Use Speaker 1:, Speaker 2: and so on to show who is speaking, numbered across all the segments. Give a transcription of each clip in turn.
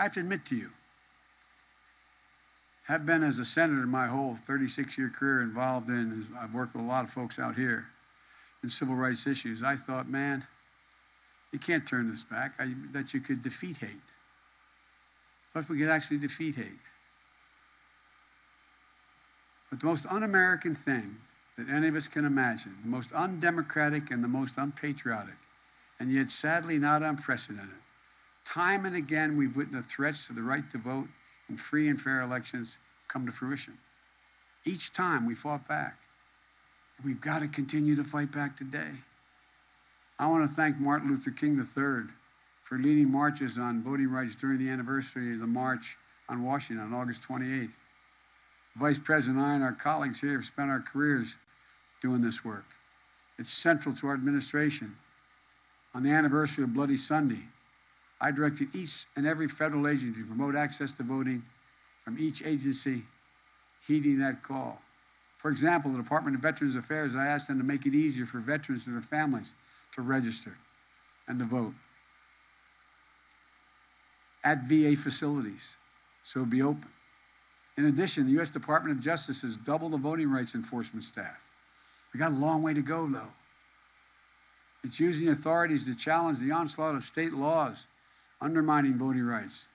Speaker 1: I have to admit to you, have been as a senator my whole 36-year career involved in, I've worked with a lot of folks out here in civil rights issues. I thought, man, you can't turn this back, that you could defeat hate. I thought we could actually defeat hate. But the most un-American thing that any of us can imagine, the most undemocratic and the most unpatriotic, and yet sadly not unprecedented, time and again we've witnessed threats to the right to vote in free and fair elections come to fruition. Each time we fought back. We've got to continue to fight back today. I want to thank Martin Luther King III for leading marches on voting rights during the anniversary of the March on Washington on August 28th. Vice President and I and our colleagues here have spent our careers doing this work. It's central to our administration. On the anniversary of Bloody Sunday, I directed each and every federal agency to promote access to voting from each agency heeding that call. For example, the Department of Veterans Affairs, I asked them to make it easier for veterans and their families to register and to vote at VA facilities, so it'll be open. In addition, the U.S. Department of Justice has doubled the voting rights enforcement staff. We got a long way to go, though. It's using authorities to challenge the onslaught of state laws undermining voting rights,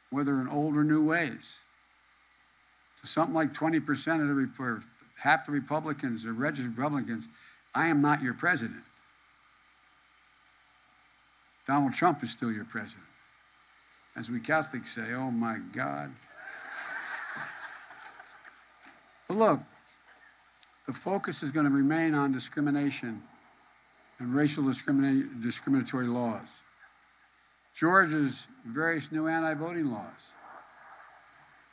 Speaker 1: whether in old or new ways. So something like 20% of half the Republicans are registered Republicans. I am not your president. Donald Trump is still your president. As we Catholics say, oh my God. But look, the focus is going to remain on discrimination and racial discriminatory laws. Georgia's various new anti-voting laws.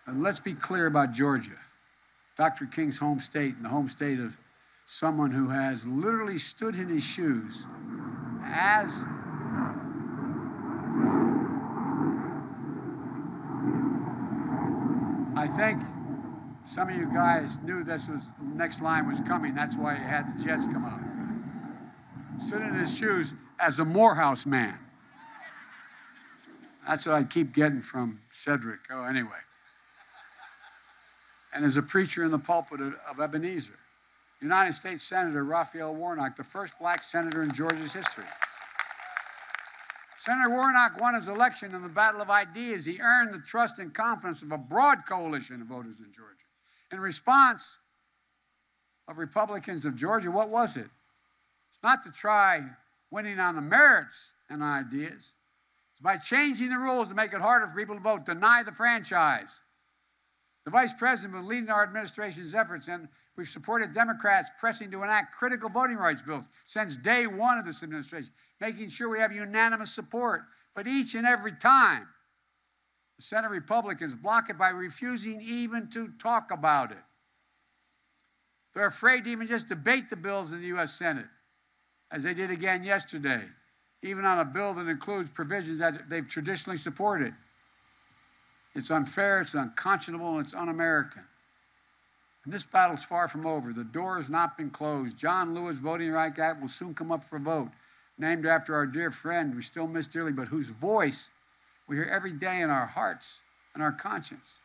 Speaker 1: And let's be clear about Georgia, Dr. King's home state and the home state of someone who has literally stood in his shoes as I think some of you guys knew this was the next line was coming. That's why you had the Jets come out. Stood in his shoes as a Morehouse man. That's what I keep getting from Cedric. Oh, anyway. And as a preacher in the pulpit of Ebenezer, United States Senator Raphael Warnock, the first black senator in Georgia's history. Senator Warnock won his election in the battle of ideas. He earned the trust and confidence of a broad coalition of voters in Georgia. In response of Republicans of Georgia, what was it? It's not to try winning on the merits and ideas. It's by changing the rules to make it harder for people to vote, deny the franchise. The Vice President has been leading our administration's efforts, and we've supported Democrats pressing to enact critical voting rights bills since day one of this administration, making sure we have unanimous support. But each and every time, the Senate Republicans block it by refusing even to talk about it. They're afraid to even just debate the bills in the U.S. Senate, as they did again yesterday, even on a bill that includes provisions that they've traditionally supported. It's unfair, it's unconscionable, and it's un-American. And this battle's far from over. The door has not been closed. John Lewis Voting Rights Act will soon come up for a vote, named after our dear friend we still miss dearly, but whose voice we hear every day in our hearts and our conscience.